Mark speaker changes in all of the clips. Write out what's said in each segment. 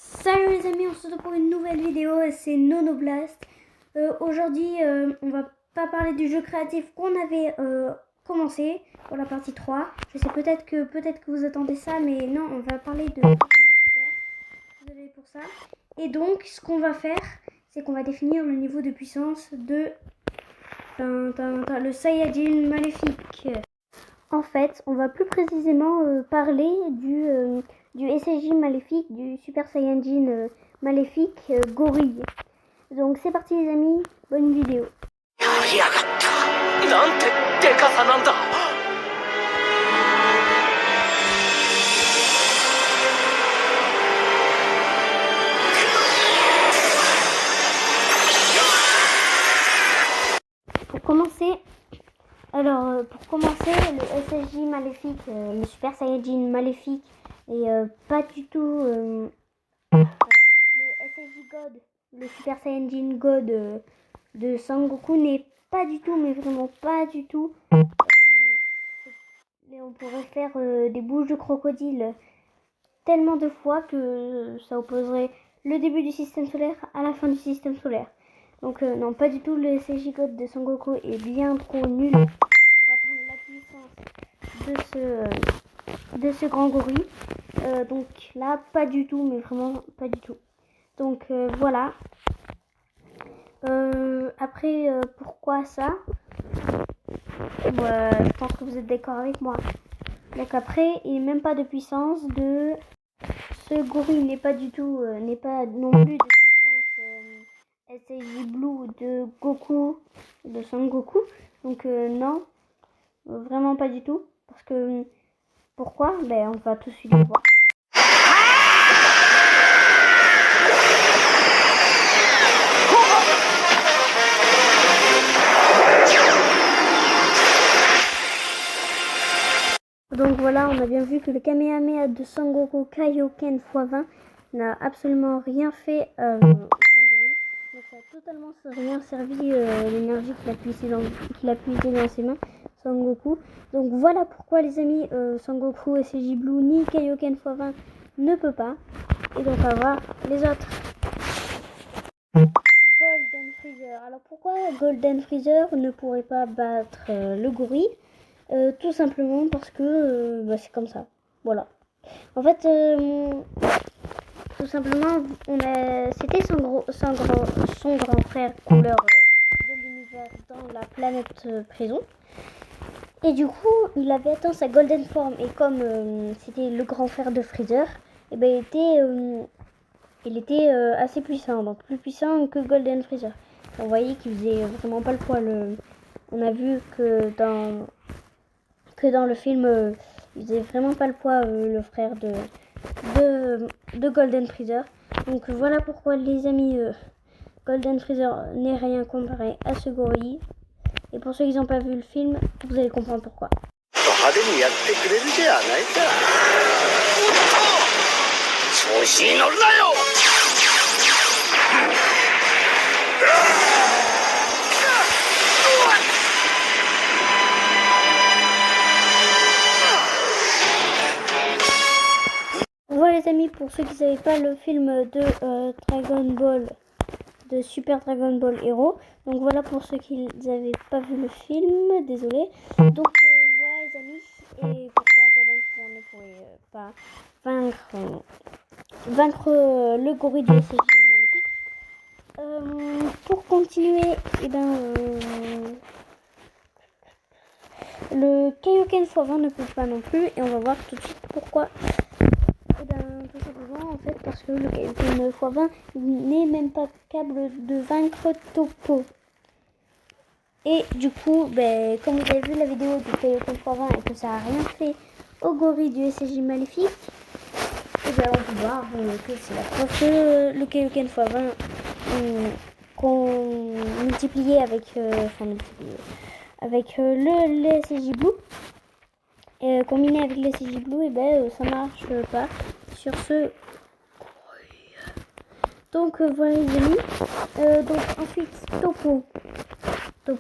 Speaker 1: Salut les amis, on se retrouve pour une nouvelle vidéo et c'est Nonoblast. Aujourd'hui, on va pas parler du jeu créatif qu'on avait commencé pour la partie 3. Je sais peut-être que vous attendez ça, mais non, on va parler de... Désolé pour ça. Et donc, ce qu'on va faire, c'est qu'on va définir le niveau de puissance de le Saiyajin maléfique. En fait, on va plus précisément parler du SSJ maléfique, du Super Saiyajin maléfique gorille. Donc c'est parti les amis, bonne vidéo. Pour commencer, le SSJ maléfique, le Super Saiyajin maléfique, et pas du tout le SSJ God, le Super Saiyajin God de Sangoku n'est pas du tout, mais vraiment pas du tout. Mais on pourrait faire des bouches de crocodile tellement de fois que ça opposerait le début du système solaire à la fin du système solaire. Donc non, pas du tout, le SSJ God de Sangoku est bien trop nul pour atteindre la puissance de ce grand gorille. Donc là, pas du tout, mais vraiment pas du tout. Donc voilà. Après, pourquoi ça? Je pense que vous êtes d'accord avec moi. Donc après, il n'est même pas de puissance de... Ce gorille n'est pas du tout, n'est pas non plus de puissance SSJ Blue de Goku, de Son Goku. Donc non, vraiment pas du tout. Parce que, pourquoi? On va tout de suite le voir. Donc voilà, on a bien vu que le Kamehameha de Sangoku Kaioken x20 n'a absolument rien fait au grand gorille. Donc ça a totalement rien servi l'énergie qu'il a puisée dans ses mains, Sangoku. Donc voilà pourquoi les amis, Sangoku SSJ Blue ni Kaioken x20 ne peut pas. Et donc on va voir les autres. Golden Freezer. Alors pourquoi Golden Freezer ne pourrait pas battre le gorille? Tout simplement parce que c'est comme ça. Voilà. En fait, tout simplement, c'était son grand frère couleur de l'univers dans la planète prison. Et du coup, il avait atteint sa golden form. Et comme c'était le grand frère de Freezer, et il était assez puissant. Donc plus puissant que Golden Freezer. On voyait qu'il faisait vraiment pas le poids. On a vu que dans le film, il faisait vraiment pas le poids, le frère de Golden Freezer. Donc voilà pourquoi les amis, Golden Freezer n'est rien comparé à ce gorille. Et pour ceux qui n'ont pas vu le film, vous allez comprendre pourquoi. Voilà les amis, pour ceux qui ne savaient pas le film de Dragon Ball, de Super Dragon Ball Hero. Donc voilà pour ceux qui n'avaient pas vu le film, désolé. Donc voilà les amis, et pourquoi Golden Freezer ne pourrait pas vaincre le gorille du SSJ maléfique. Pour continuer, le Kaioken x20 ne peut pas non plus, et on va voir tout de suite pourquoi. Tout simplement en fait parce que le Kaioken x20 n'est même pas capable de vaincre Toppo. Et du coup, comme vous avez vu la vidéo du Kaioken x20 et que ça a rien fait au gorille du SSJ maléfique, et on peut voir que c'est la preuve que le Kaioken x20 qu'on multipliait avec le SSJ Blue, combiné avec le SSJ Blue, ça marche pas sur ce. Donc voilà les amis. Donc ensuite Toppo, je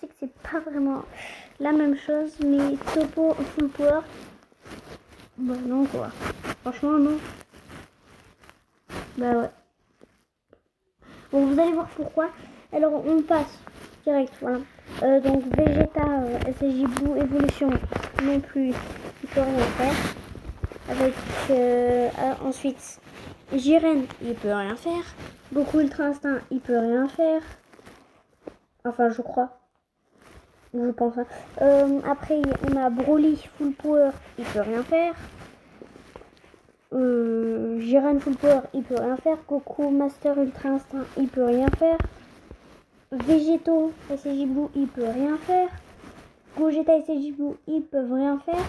Speaker 1: sais que c'est pas vraiment la même chose, mais Toppo full power, non quoi, franchement non. Bah ouais. Bon, vous allez voir pourquoi. Alors, on passe direct, voilà. Donc, Vegeta, SSJ Blue, évolution, non plus, il peut rien faire. Avec, ensuite, Jiren, il peut rien faire. Goku Ultra Instinct, il peut rien faire. Enfin, je crois. Je pense. Hein. Après, on a Broly, Full Power, il peut rien faire. Jiren Full Power, il peut rien faire. Goku Master Ultra Instinct, il peut rien faire. Végétaux, SSJ Blue, il peut rien faire. Gogeta et SSJ Blue, ils peuvent rien faire.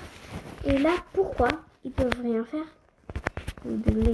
Speaker 1: Et là, pourquoi ils peuvent rien faire? Désolé.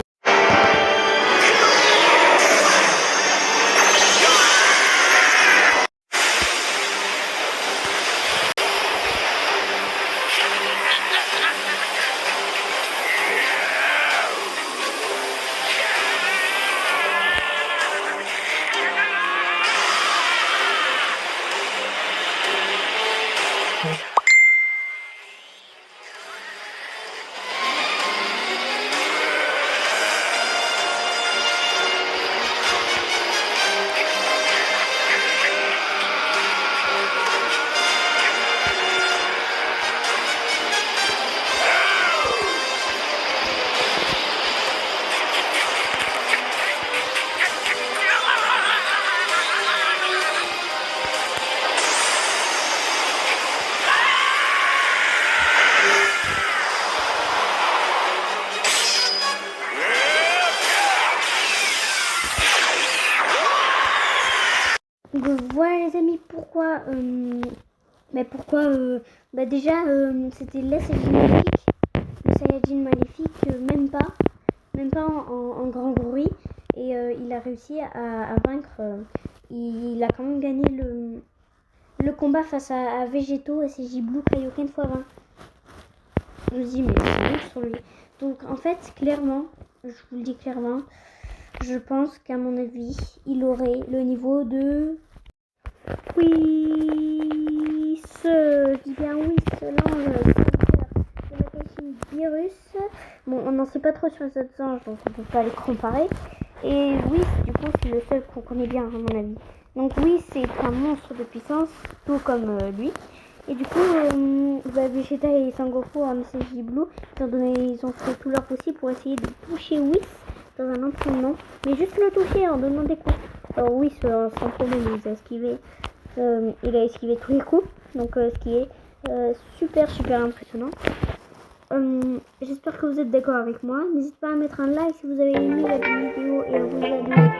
Speaker 1: Donc voilà les amis, pourquoi déjà c'était l'Saiyajin maléfique, le Saiyajin maléfique, même pas en grand bruit, et il a réussi à vaincre, il a quand même gagné le combat face à Végétaux et SSJ Blue Kaioken x20. Je me dis mais c'est ouf sur lui. Donc en fait clairement, je vous le dis clairement, je pense qu'à mon avis il aurait le niveau de Whis, je dis bien Whis, l'ange de la Kaishin Virus. Bon, on n'en sait pas trop sur les autres anges, donc on peut pas les comparer. Et Whis, du coup, c'est le seul qu'on connaît bien, à mon avis. Donc Whis, c'est un monstre de puissance, tout comme lui. Et du coup, Vegeta et Sangoku en SSJ Blue, étant donné ils ont fait tout leur possible pour essayer de toucher Whis dans un entraînement, mais juste le toucher en donnant des coups. Alors Whis, sans problème, il a esquivé tous les coups, donc ce qui est super impressionnant. J'espère que vous êtes d'accord avec moi. N'hésitez pas à mettre un like si vous avez aimé la vidéo et à vous abonner.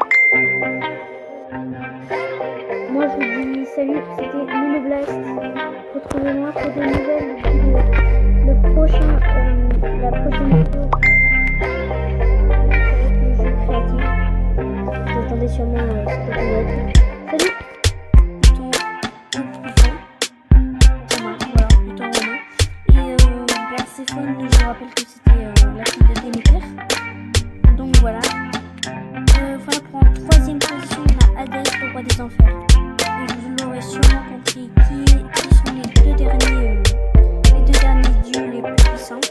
Speaker 1: Moi je vous dis salut, c'était Monoblast. Retrouvez-moi pour de nouvelles vidéos. La prochaine vidéo avec le jeu créatif. Vous attendez sûrement cette vidéo. Salut. Perséphone, je rappelle que c'était la fille de Déméter. Donc voilà. Voilà, pour en troisième position, on a Hadès, le roi des enfers. Et vous l'aurez sûrement compris qui sont les deux derniers dieux les plus puissants.